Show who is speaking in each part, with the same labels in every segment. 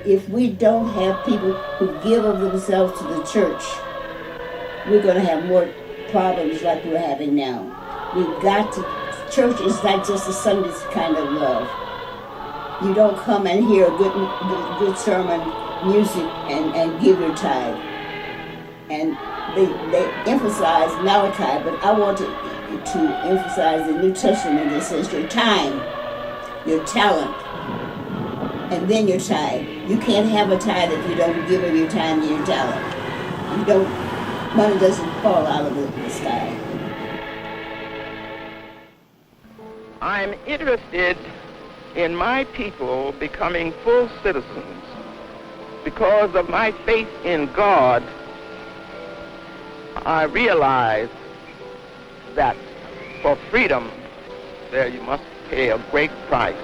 Speaker 1: if we don't have people who give of themselves to the church, we're going to have more problems like we're having now. We've got to, church is not just a Sunday kind of love. You don't come and hear a good sermon, music, and give your tithe. And they emphasize Malachi, but I want to emphasize the New Testament that says your time, your talent, and then your tithe. You can't have a tithe if you don't give of your time and your talent. You don't, money doesn't fall out of the sky.
Speaker 2: I'm interested in my people becoming full citizens because of my faith in God. I realize that for freedom, there you must pay a great price.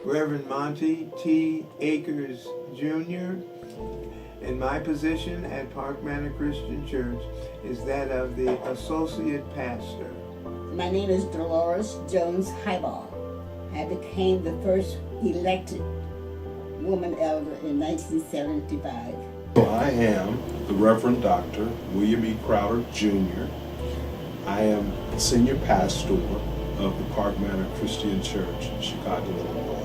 Speaker 3: Reverend Monty T. Akers, Jr., and my position at Park Manor Christian Church is that of the Associate Pastor.
Speaker 1: My name is Dolores Jones Highball. I became the first elected woman elder in 1975.
Speaker 4: I am the Reverend Dr. William E. Crowder, Jr. I am senior pastor of the Park Manor Christian Church in Chicago, Illinois.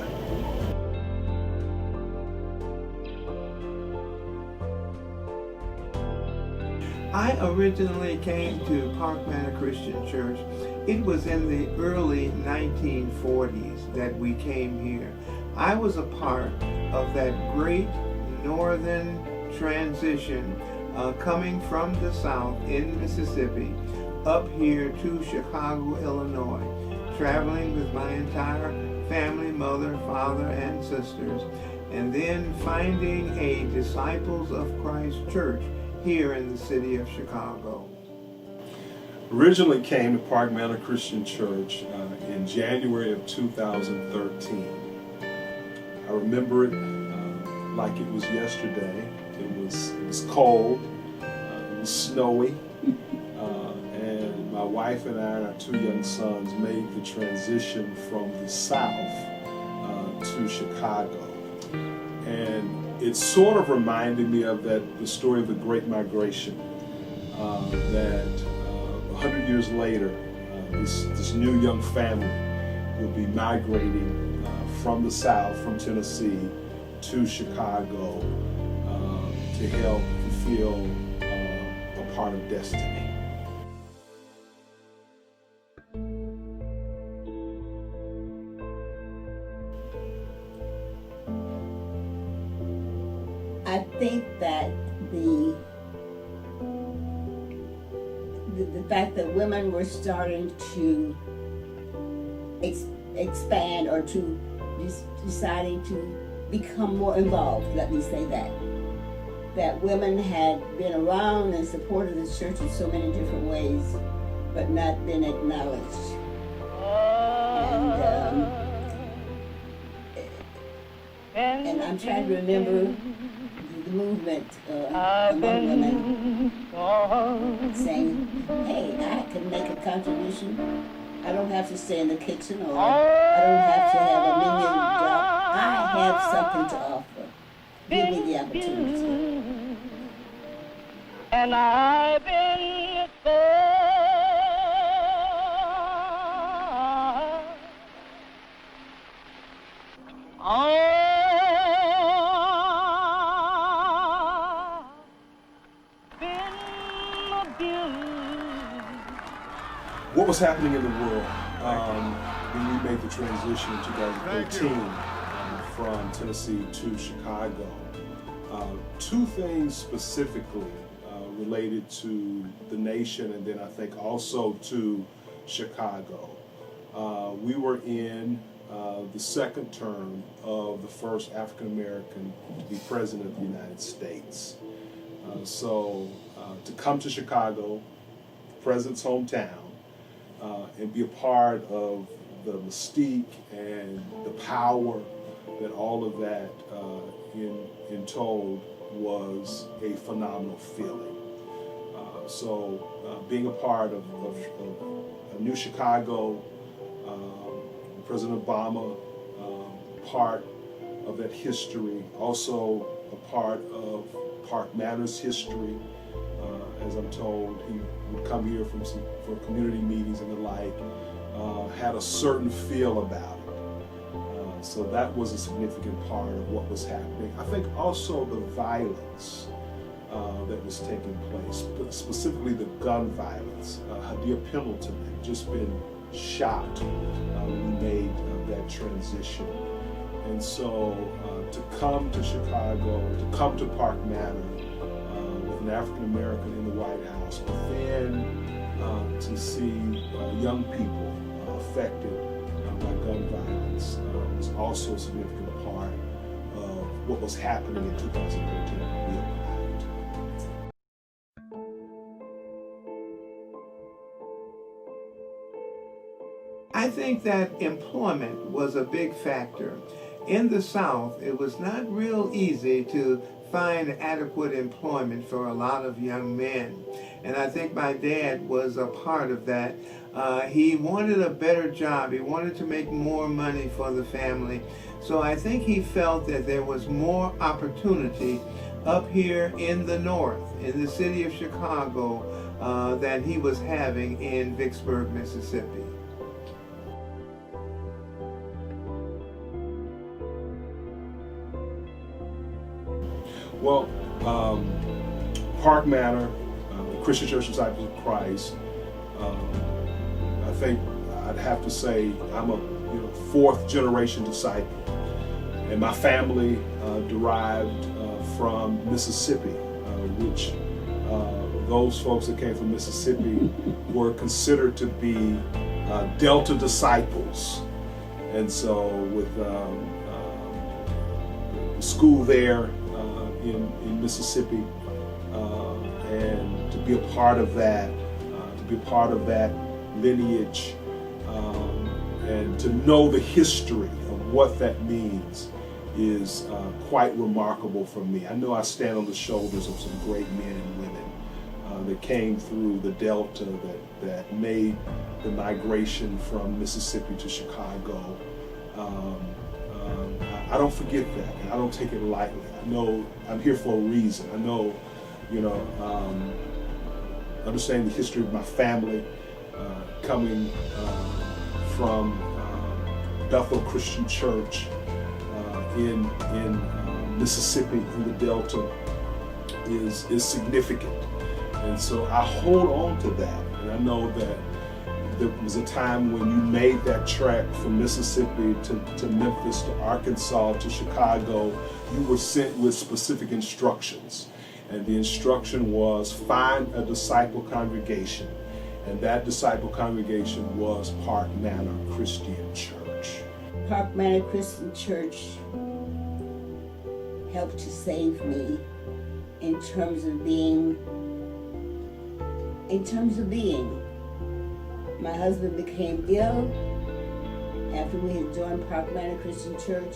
Speaker 3: I originally came to Park Manor Christian Church. It was in the early 1940s that we came here. I was a part of that great northern transition coming from the south in Mississippi up here to Chicago, Illinois, traveling with my entire family, mother, father, and sisters, and then finding a Disciples of Christ church here in the city of Chicago.
Speaker 4: Originally came to Park Manor Christian Church in January of 2013. I remember it like it was yesterday. It was cold, it was snowy, and my wife and I and our two young sons made the transition from the south to Chicago. And it sort of reminded me of the story of the Great Migration, that 100 years later, this new young family will be migrating from the south, from Tennessee, to Chicago to help fulfill a part of destiny.
Speaker 1: I think that the fact that women were starting to expand or to deciding to become more involved, let me say that women had been around and supported the church in so many different ways, but not been acknowledged. And I'm trying to remember the movement among women saying, hey, I can make a contribution. I don't have to stay in the kitchen, or I don't have to have a menial job. I have something to offer. Give me the opportunity.
Speaker 5: And I've been
Speaker 4: What was happening in the world when we made the transition in 2013 from Tennessee to Chicago? Two things specifically related to the nation, and then I think also to Chicago. We were in the second term of the first African American to be president of the United States. So to come to Chicago, the president's hometown, and be a part of the mystique and the power that all of that entailed was a phenomenal feeling. So being a part of New Chicago, President Obama, part of that history, also a part of Park Manor's history. As I'm told, he would come here for community meetings and the like, had a certain feel about it. So that was a significant part of what was happening. I think also the violence that was taking place, specifically the gun violence. Hadia Pendleton had just been shot when we made that transition. And so to come to Chicago, to come to Park Manor with an African American in the White House, but then to see young people affected by gun violence was also a significant part of what was happening in 2013 when we arrived.
Speaker 3: I think that employment was a big factor. In the South, it was not real easy to find adequate employment for a lot of young men. And I think my dad was a part of that. He wanted a better job. He wanted to make more money for the family. So I think he felt that there was more opportunity up here in the North, in the city of Chicago, than he was having in Vicksburg, Mississippi.
Speaker 4: Well, Park Manor, the Christian Church Disciples of Christ, I think I'd have to say I'm a fourth generation disciple. And my family derived from Mississippi, which those folks that came from Mississippi were considered to be Delta disciples. And so with school there in Mississippi, and to be a part of that, lineage, and to know the history of what that means is quite remarkable for me. I know I stand on the shoulders of some great men and women that came through the Delta, that made the migration from Mississippi to Chicago. I don't forget that, and I don't take it lightly. I know I'm here for a reason. I know, understanding the history of my family, coming from Bethel Christian Church in Mississippi in the Delta is significant. And so I hold on to that. And I know that there was a time when you made that trek from Mississippi to Memphis, to Arkansas, to Chicago, you were sent with specific instructions. And the instruction was find a disciple congregation. And that disciple congregation was Park Manor Christian Church.
Speaker 1: Park Manor Christian Church helped to save me in terms of being. My husband became ill after we had joined Park Manor Christian Church,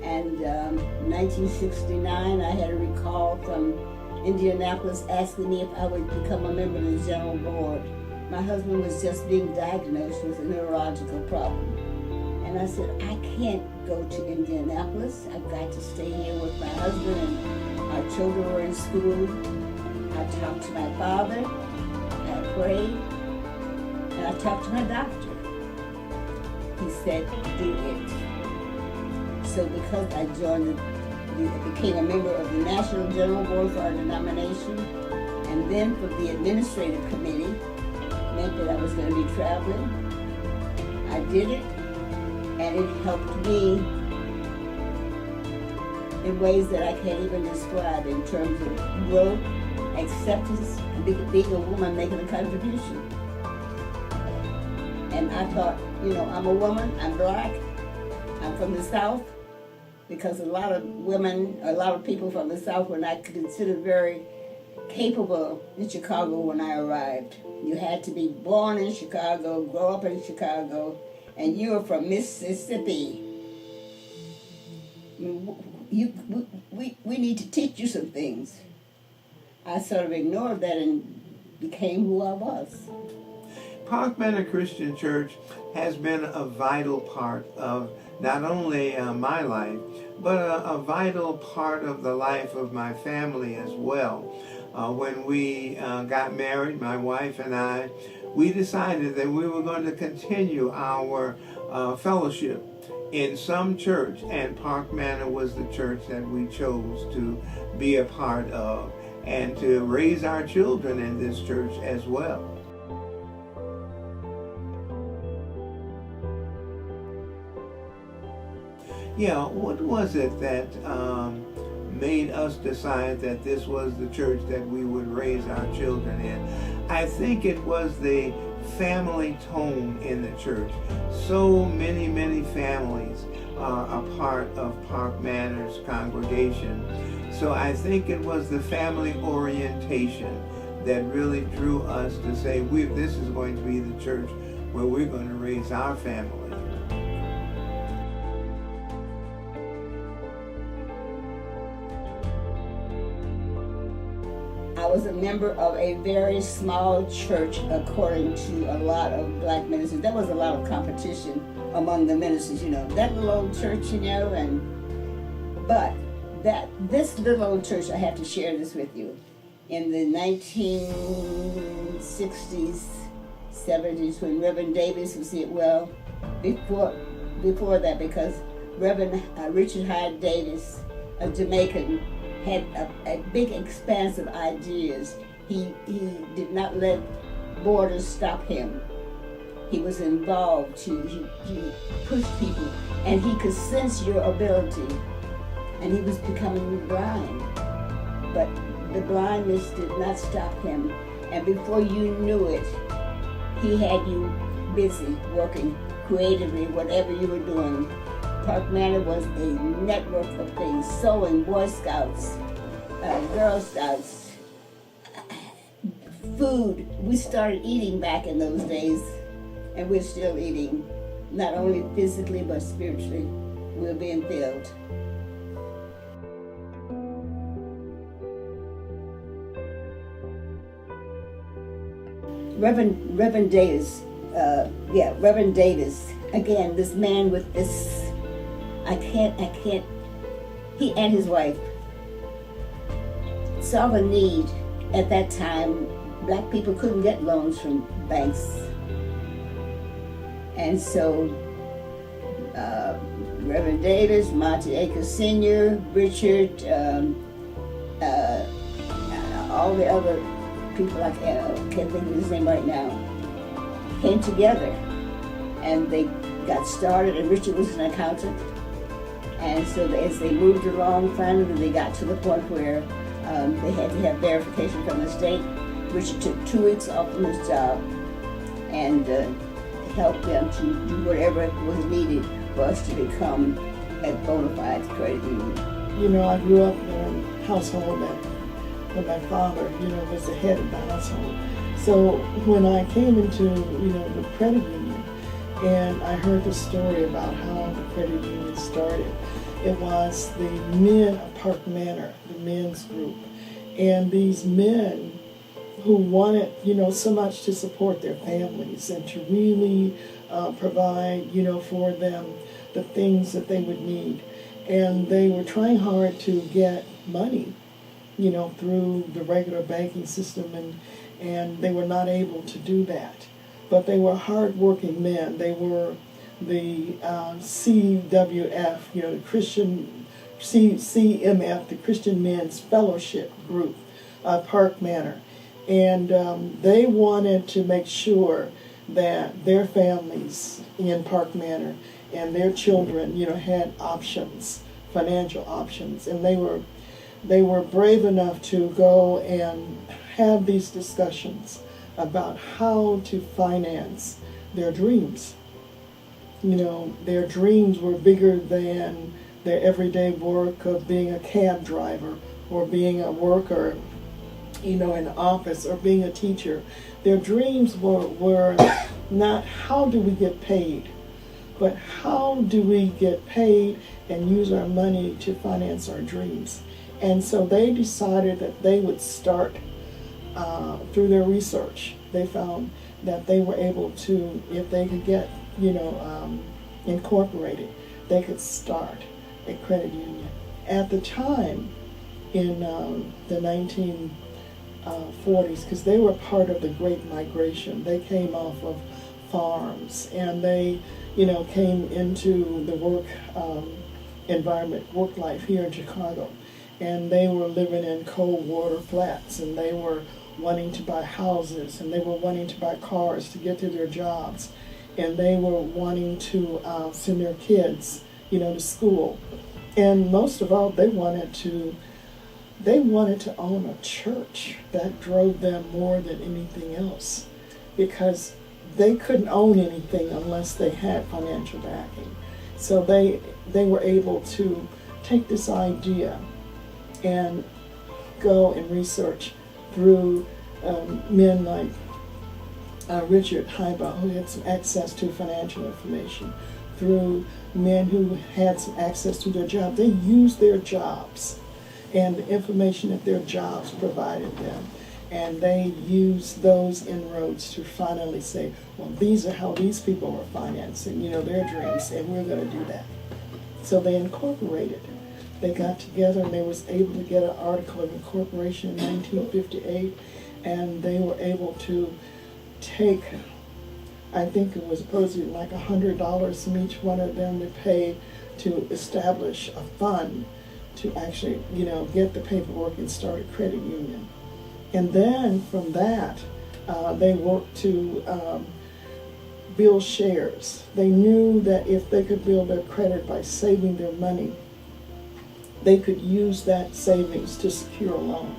Speaker 1: and in 1969 I had a recall from Indianapolis asking me if I would become a member of the general board. My husband was just being diagnosed with a neurological problem, and I said, I can't go to Indianapolis. I've got to stay here with my husband, and our children were in school. I talked to my father, I prayed, and I talked to my doctor. He said, do it. So because I became a member of the National General Board for our denomination, and then for the administrative committee, meant that I was going to be traveling. I did it, and it helped me in ways that I can't even describe in terms of growth, acceptance, and being a woman making a contribution. And I thought, I'm a woman, I'm black, I'm from the South, because a lot of people from the South were not considered very capable in Chicago when I arrived. You had to be born in Chicago, grow up in Chicago, and you were from Mississippi. We need to teach you some things. I sort of ignored that and became who I was.
Speaker 3: Park Manor Christian Church has been a vital part of not only my life, but a vital part of the life of my family as well. When we got married, my wife and I, we decided that we were going to continue our fellowship in some church, and Park Manor was the church that we chose to be a part of and to raise our children in this church as well. Yeah, what was it that made us decide that this was the church that we would raise our children in? I think it was the family tone in the church. So many families are a part of Park Manor's congregation. So I think it was the family orientation that really drew us to say, this is going to be the church where we're going to raise our family.
Speaker 1: I was a member of a very small church according to a lot of black ministers. There was a lot of competition among the ministers, that little old church, but this little old church, I have to share this with you. In the 1960s, 70s, when Reverend Davis was here, well, before that, because Reverend Richard Hyde Davis, a Jamaican, had a big expanse of ideas. He did not let borders stop him. He was involved. He pushed people, and he could sense your ability. And he was becoming blind, but the blindness did not stop him. And before you knew it, he had you busy working creatively, whatever you were doing. Park Manor was a network of things: sewing, Boy Scouts, Girl Scouts, food. We started eating back in those days, and we're still eating, not only physically but spiritually. We're being filled. Reverend Davis, Reverend Davis. Again, this man with this. I can't. He and his wife saw the need at that time. Black people couldn't get loans from banks, and so Reverend Davis, Monty Akers Sr., Richard, all the other people, I can't think of his name right now, came together, and they got started. And Richard was an accountant. And so as they moved along, finally they got to the point where they had to have verification from the state. Richard took 2 weeks off from his job and helped them to do whatever was needed for us to become a bona fide credit union.
Speaker 6: I grew up in a household that my father, was the head of the household. So when I came into, the credit union, and I heard the story about how the credit union started, it was the men of Park Manor, the men's group. And these men who wanted, so much to support their families and to really provide, for them the things that they would need. And they were trying hard to get money, through the regular banking system, and they were not able to do that. But they were hard-working men. They were the CWF, the Christian CMF, the Christian Men's Fellowship Group, Park Manor. And they wanted to make sure that their families in Park Manor and their children, had options, financial options. And they were brave enough to go and have these discussions about how to finance their dreams. Their dreams were bigger than their everyday work of being a cab driver or being a worker, in an office, or being a teacher. Their dreams were not how do we get paid, but how do we get paid and use our money to finance our dreams. And so they decided that they would start through their research. They found that they were able to, if they could get, incorporated, they could start a credit union. At the time, in the 1940s, because they were part of the Great Migration. They came off of farms, and they, came into the work environment, work life here in Chicago. And they were living in cold water flats, and they were wanting to buy houses, and they were wanting to buy cars to get to their jobs, and they were wanting to send their kids, to school. And most of all, they wanted to own a church. That drove them more than anything else, because they couldn't own anything unless they had financial backing. So they were able to take this idea and go and research through men like Richard Heiba, who had some access to financial information, through men who had some access to their job. They used their jobs and the information that their jobs provided them, and they used those inroads to finally say, well, these are how these people are financing, their dreams, and we're going to do that. So they incorporated. They got together, and they was able to get an article of incorporation in 1958, and they were able to take, I think it was supposedly like $100 from each one of them to pay to establish a fund to actually, get the paperwork and start a credit union. And then from that, they worked to build shares. They knew that if they could build their credit by saving their money, they could use that savings to secure a loan.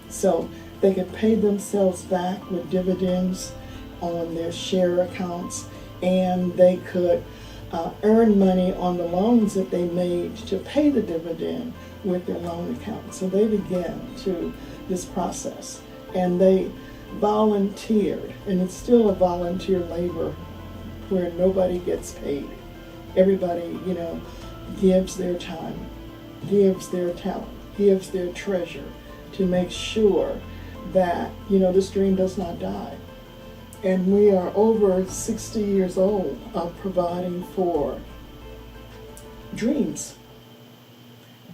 Speaker 6: So they could pay themselves back with dividends on their share accounts, and they could earn money on the loans that they made to pay the dividend with their loan account. So they began to this process, and they volunteered, and it's still a volunteer labor where nobody gets paid. Everybody, gives their time, gives their talent, gives their treasure to make sure that, this dream does not die. And we are over 60 years old of providing for dreams.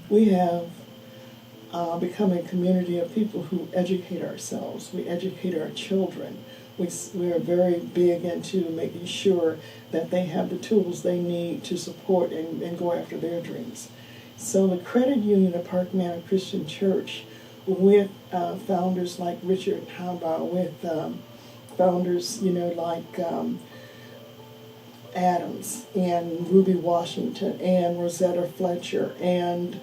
Speaker 6: We have become a community of people who educate ourselves. We educate our children. We are very big into making sure that they have the tools they need to support and go after their dreams. So the credit union of Park Manor Christian Church, with founders like Richard Hamba, with founders, like Adams and Ruby Washington and Rosetta Fletcher, and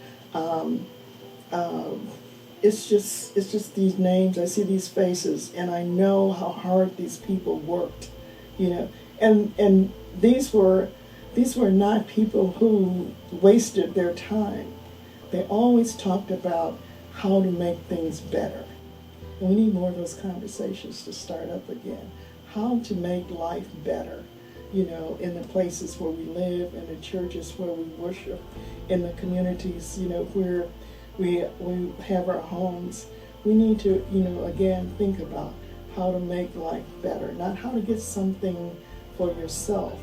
Speaker 6: it's just these names. I see these faces, and I know how hard these people worked, and these were not people who wasted their time. They always talked about how to make things better. And we need more of those conversations to start up again. How to make life better, in the places where we live, in the churches where we worship, in the communities, where we have our homes. We need to, again, think about how to make life better. Not how to get something for yourself,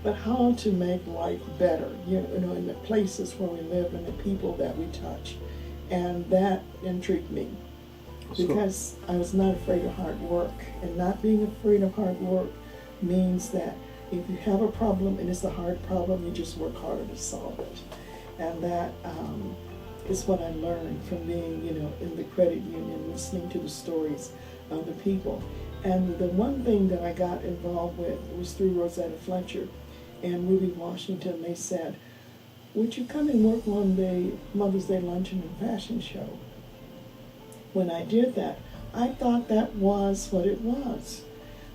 Speaker 6: but how to make life better, in the places where we live and the people that we touch. And that intrigued me, because I was not afraid of hard work. And not being afraid of hard work means that if you have a problem and it's a hard problem, you just work harder to solve it. And that is what I learned from being, in the credit union, listening to the stories of the people. And the one thing that I got involved with was through Rosetta Fletcher and Ruby Washington. They said, would you come and work on the Mother's Day Luncheon and Fashion Show? When I did that, I thought that was what it was,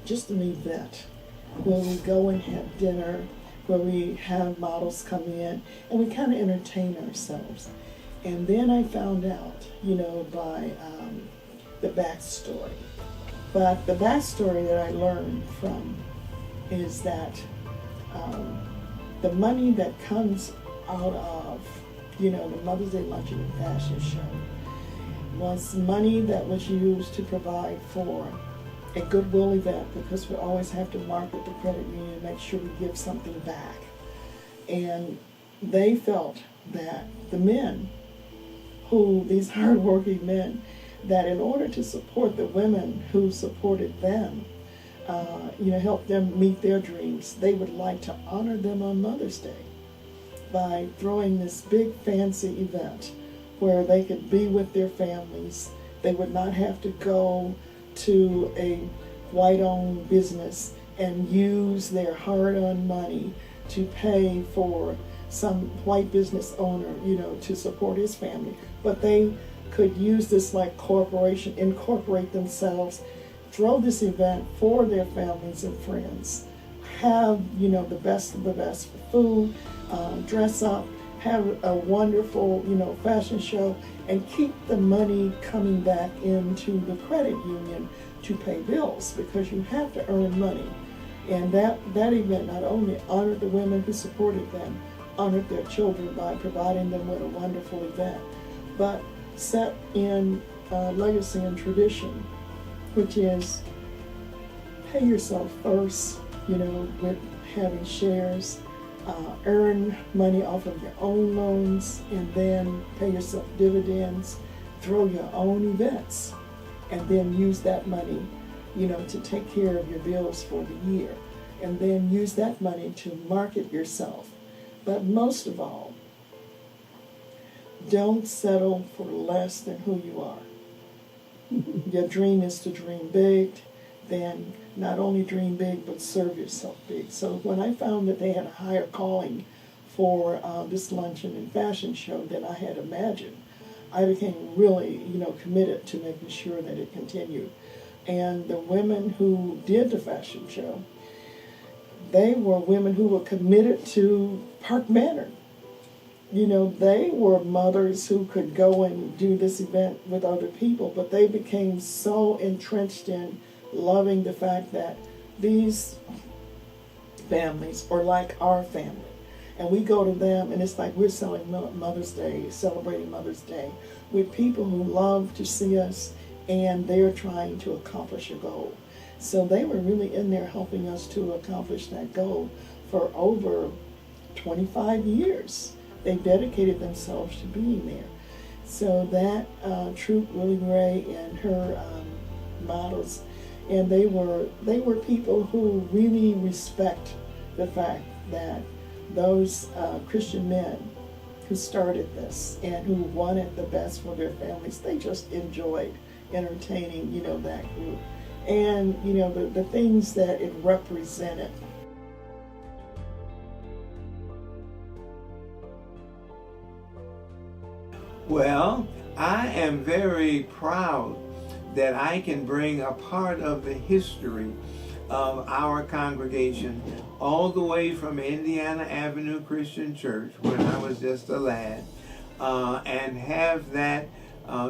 Speaker 6: just an event where we go and have dinner, where we have models come in, and we kind of entertain ourselves. And then I found out, by the backstory. But the backstory that I learned from is that the money that comes out of, the Mother's Day Luncheon and Fashion Show was money that was used to provide for a goodwill event, because we always have to market the credit union and make sure we give something back. And they felt that the men, these hardworking men, that in order to support the women who supported them, help them meet their dreams, they would like to honor them on Mother's Day by throwing this big fancy event where they could be with their families. They would not have to go to a white-owned business and use their hard-earned money to pay for some white business owner, to support his family. But they could use this like corporation, incorporate themselves, throw this event for their families and friends, have, the best of the best food, dress up, have a wonderful, fashion show, and keep the money coming back into the credit union to pay bills, because you have to earn money. And that event not only honored the women who supported them, honored their children by providing them with a wonderful event, but set in legacy and tradition, which is pay yourself first, with having shares, earn money off of your own loans, and then pay yourself dividends, throw your own events, and then use that money, to take care of your bills for the year, and then use that money to market yourself. But most of all, don't settle for less than who you are. Your dream is to dream big, then not only dream big, but serve yourself big. So when I found that they had a higher calling for this luncheon and fashion show than I had imagined, I became really, committed to making sure that it continued. And the women who did the fashion show, they were women who were committed to Park Manor. They were mothers who could go and do this event with other people, but they became so entrenched in loving the fact that these families are like our family. And we go to them, and it's like we're celebrating Mother's Day with people who love to see us, and they're trying to accomplish a goal. So they were really in there helping us to accomplish that goal for over 25 years. They dedicated themselves to being there. So that troop, Willie Gray and her models, and they were people who really respect the fact that those Christian men who started this and who wanted the best for their families, they just enjoyed entertaining, that group. And, the things that it represented.
Speaker 3: Well, I am very proud that I can bring a part of the history of our congregation all the way from Indiana Avenue Christian Church when I was just a lad, and have that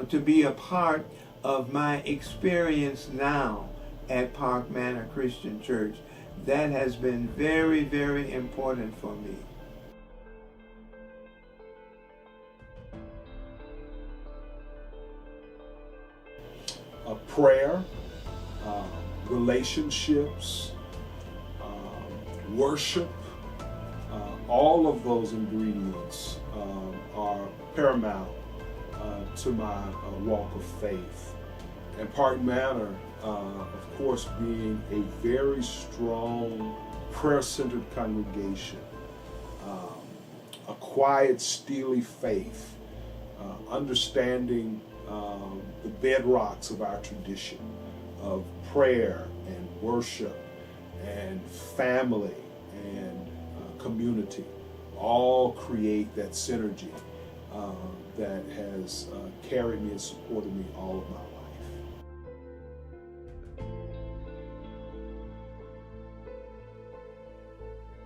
Speaker 3: to be a part of my experience now at Park Manor Christian Church. That has been very, very important for me.
Speaker 4: Prayer, relationships, worship, all of those ingredients are paramount to my walk of faith. And Park Manor, of course, being a very strong prayer-centered congregation, a quiet, steely faith, understanding the bedrocks of our tradition of prayer and worship and family and community all create that synergy that has carried me and supported me all of my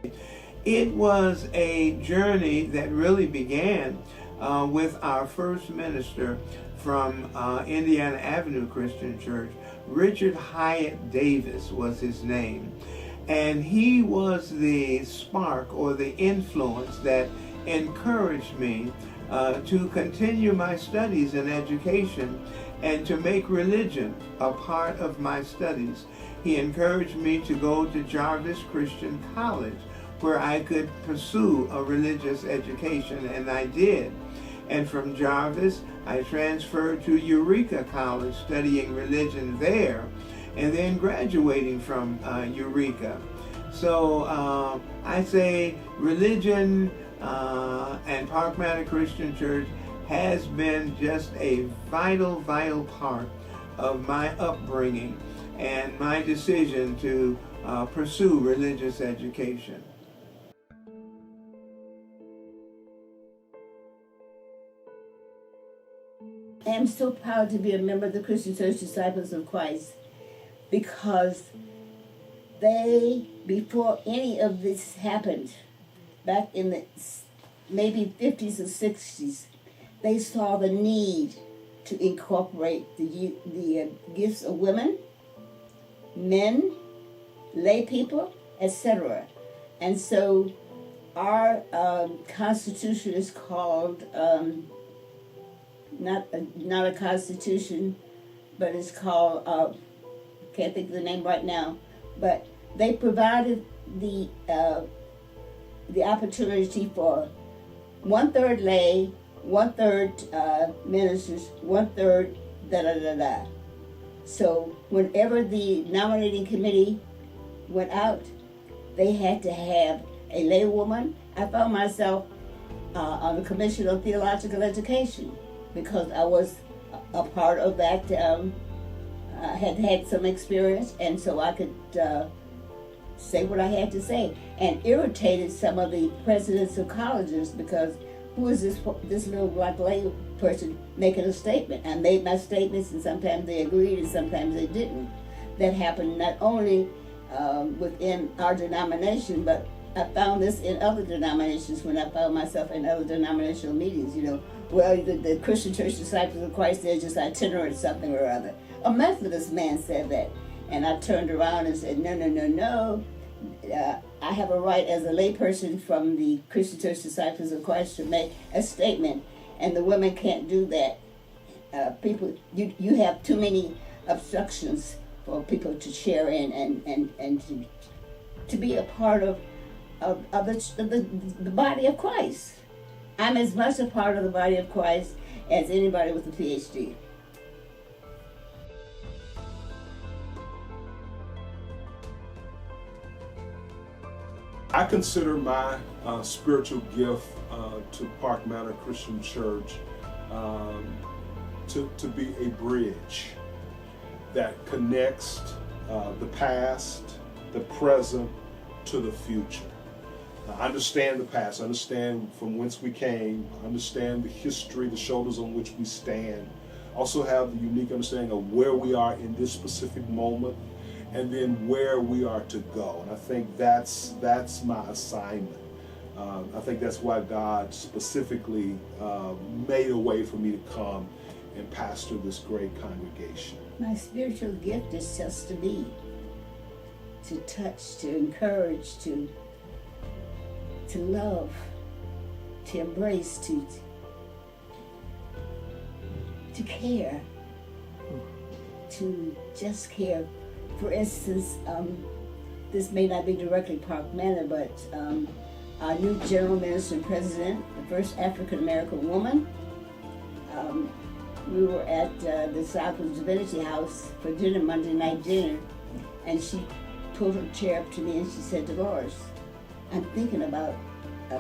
Speaker 4: life.
Speaker 3: It was a journey that really began with our first minister from Indiana Avenue Christian Church. Richard Hyatt Davis was his name. And he was the spark or the influence that encouraged me to continue my studies in education and to make religion a part of my studies. He encouraged me to go to Jarvis Christian College, where I could pursue a religious education, and I did. And from Jarvis, I transferred to Eureka College, studying religion there, and then graduating from Eureka. So I say religion and Park Manor Christian Church has been just a vital, vital part of my upbringing and my decision to pursue religious education.
Speaker 1: I am so proud to be a member of the Christian Church Disciples of Christ, because they, before any of this happened, back in the maybe 50s or 60s, they saw the need to incorporate the gifts of women, men, lay people, etc. And so our Constitution is called, not a Constitution, but it's called, can't think of the name right now, but they provided the opportunity for 1/3 lay, 1/3 ministers, 1/3 da-da-da-da. So whenever the nominating committee went out, they had to have a lay woman. I found myself on the Commission on Theological Education because I was a part of that, I had had some experience, and so I could say what I had to say, and irritated some of the presidents of colleges because who is this little black lay person making a statement? I made my statements, and sometimes they agreed and sometimes they didn't. That happened not only within our denomination, but I found this in other denominations when I found myself in other denominational meetings. Well, the Christian Church Disciples of Christ, they're just itinerant something or other. A Methodist man said that, and I turned around and said, no. I have a right as a layperson from the Christian Church Disciples of Christ to make a statement, and the women can't do that. People, you have too many obstructions for people to share in and to be a part of the body of Christ. I'm as much a part of the body of Christ as anybody with a PhD.
Speaker 4: I consider my spiritual gift to Park Manor Christian Church to be a bridge that connects the past, the present, to the future. I understand the past, I understand from whence we came, I understand the history, the shoulders on which we stand. Also have the unique understanding of where we are in this specific moment, and then where we are to go. And I think that's my assignment. I think that's why God specifically made a way for me to come and pastor this great congregation.
Speaker 1: My spiritual gift is just to be, to touch, to encourage, to love, to embrace, to care, to just care. For instance, this may not be directly Park Manor, but our new general minister and president, the first African American woman, we were at the Southwood Divinity House for dinner, Monday night dinner, and she pulled her chair up to me and she said, "Dolores, I'm thinking about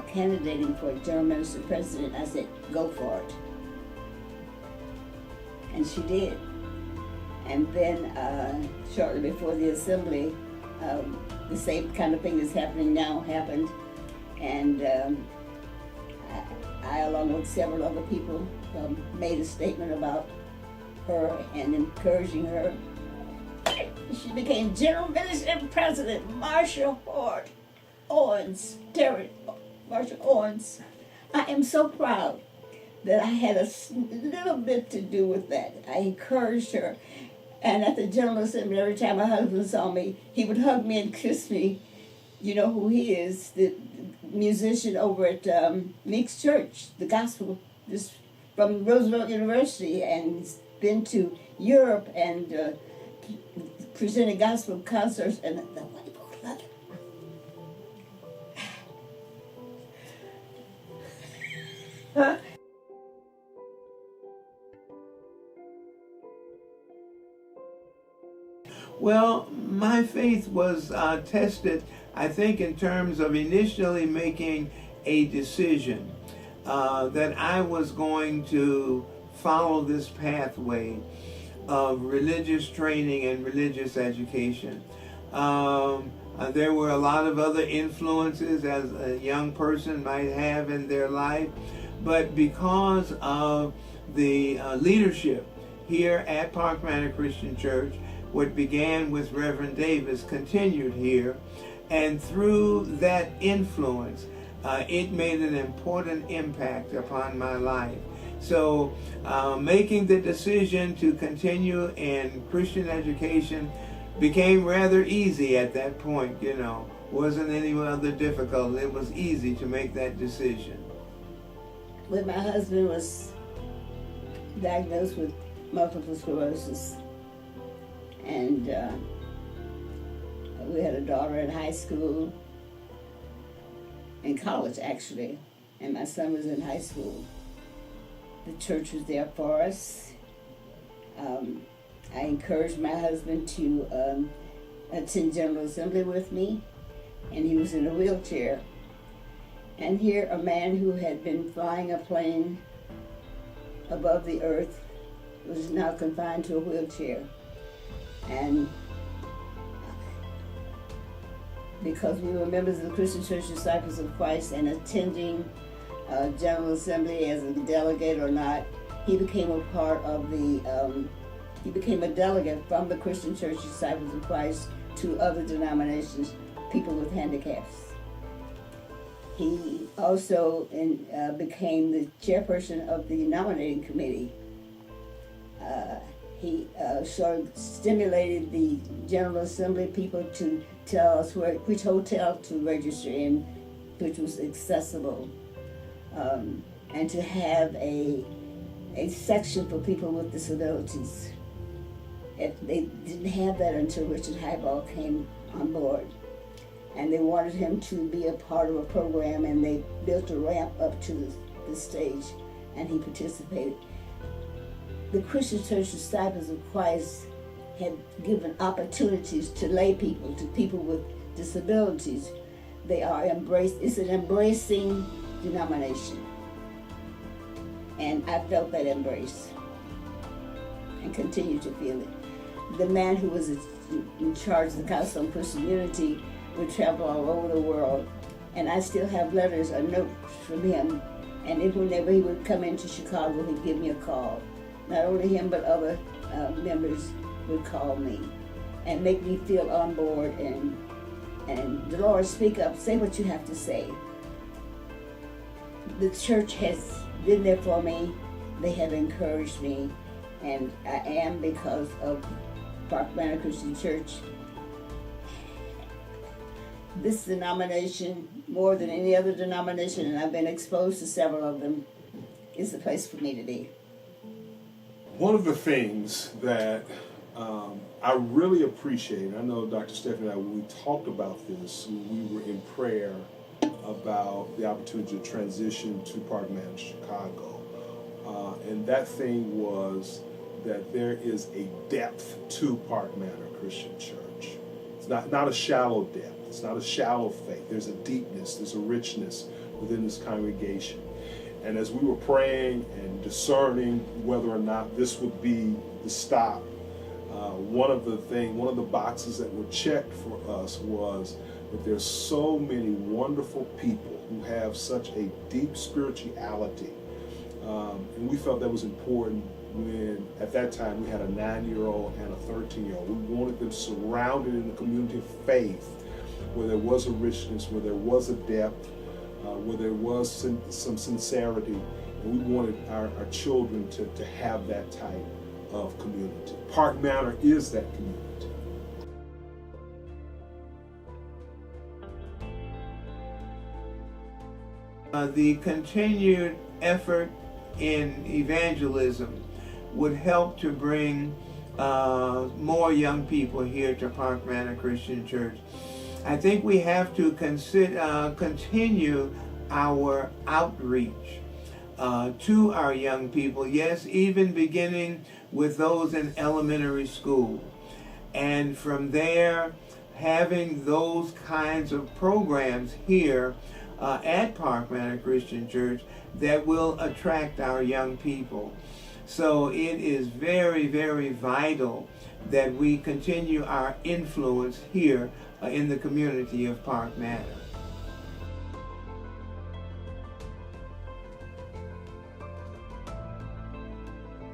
Speaker 1: candidating for general minister and president." I said, "Go for it." And she did. And then shortly before the assembly, the same kind of thing that's happening now happened. And I, along with several other people, made a statement about her and encouraging her. She became General Minister and President, Marsha Owens. I am so proud that I had a little bit to do with that. I encouraged her. And at the General Assembly, every time my husband saw me, he would hug me and kiss me. You know who he is, the musician over at Meek's Church, the gospel, just from Roosevelt University, and he's been to Europe and presented gospel concerts, and the white people love it.
Speaker 3: Well, my faith was tested, I think, in terms of initially making a decision that I was going to follow this pathway of religious training and religious education. There were a lot of other influences as a young person might have in their life, but because of the leadership here at Park Manor Christian Church, what began with Reverend Davis continued here, and through that influence, it made an important impact upon my life. So making the decision to continue in Christian education became rather easy at that point, you know. Wasn't any other difficult. It was easy to make that decision.
Speaker 1: When my husband was diagnosed with multiple sclerosis, and we had a daughter in high school, in college actually, and my son was in high school. The church was there for us. I encouraged my husband to attend General Assembly with me, and he was in a wheelchair. And here a man who had been flying a plane above the earth was now confined to a wheelchair. And because we were members of the Christian Church Disciples of Christ and attending General Assembly as a delegate or not, he became a part of the, he became a delegate from the Christian Church Disciples of Christ to other denominations, people with handicaps. He also became the chairperson of the nominating committee. He sort of stimulated the General Assembly people to tell us which hotel to register in, which was accessible, and to have a section for people with disabilities. They didn't have that until Richard Highball came on board. And they wanted him to be a part of a program, and they built a ramp up to the stage, and he participated. The Christian Church Disciples of Christ had given opportunities to lay people, to people with disabilities. They are it's an embracing denomination. And I felt that embrace and continue to feel it. The man who was in charge of the Council on Christian Unity would travel all over the world, and I still have letters or notes from him, and whenever he would come into Chicago, he'd give me a call. Not only him, but other members would call me and make me feel on board, and the Lord, speak up, say what you have to say. The church has been there for me. They have encouraged me, and I am, because of Park Manor Christian Church, this denomination, more than any other denomination, and I've been exposed to several of them, is the place for me to be.
Speaker 4: One of the things that I really appreciate, I know Dr. Stephanie and I, when we talked about this, we were in prayer about the opportunity to transition to Park Manor Chicago. And that thing was that there is a depth to Park Manor Christian Church. It's not a shallow depth. It's not a shallow faith. There's a deepness, there's a richness within this congregation. And as we were praying and discerning whether or not this would be the stop, one of the boxes that were checked for us was that there's so many wonderful people who have such a deep spirituality. And we felt that was important when, at that time, we had a 9-year-old and a 13-year-old. We wanted them surrounded in a community of faith where there was a richness, where there was a depth, where there was some sincerity, and we wanted our children to have that type of community. Park Manor is that community.
Speaker 3: The continued effort in evangelism would help to bring more young people here to Park Manor Christian Church. I think we have to continue our outreach to our young people, yes, even beginning with those in elementary school. And from there, having those kinds of programs here at Park Manor Christian Church that will attract our young people. So it is very, very vital that we continue our influence here in the community of Park Manor.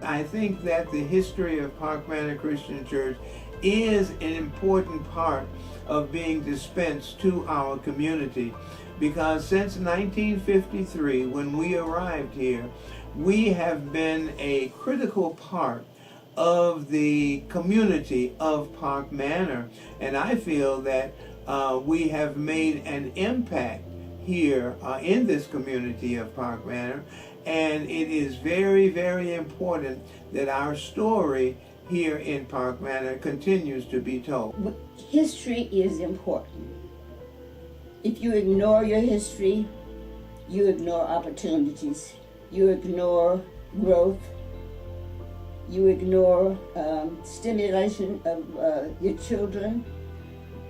Speaker 3: I think that the history of Park Manor Christian Church is an important part of being dispensed to our community, because since 1953, when we arrived here, we have been a critical part of the community of Park Manor, and I feel that we have made an impact here in this community of Park Manor, and it is very, very important that our story here in Park Manor continues to be told.
Speaker 1: History is important. If you ignore your history, you ignore opportunities, you ignore growth, you ignore stimulation of your children.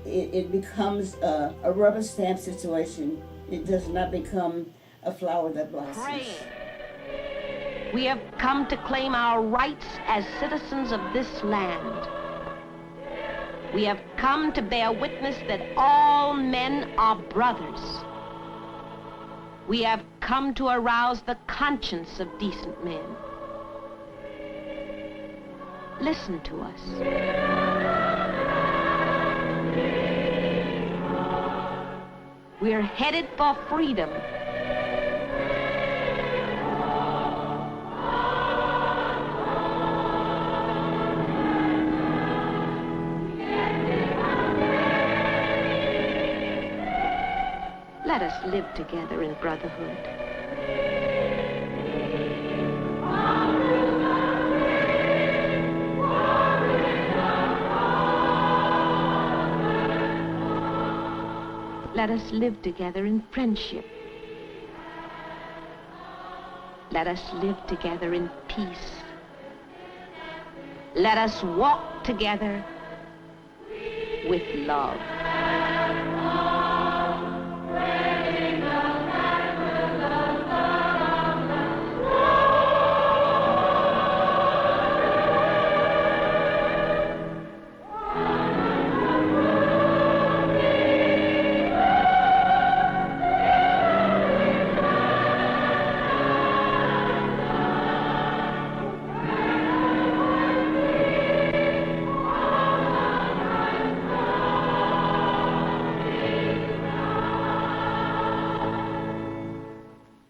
Speaker 1: It becomes a rubber stamp situation. It does not become a flower that blossoms.
Speaker 7: Pray. We have come to claim our rights as citizens of this land. We have come to bear witness that all men are brothers. We have come to arouse the conscience of decent men. Listen to us. We're headed for freedom. Let us live together in brotherhood. Let us live together in friendship. Let us live together in peace. Let us walk together with love.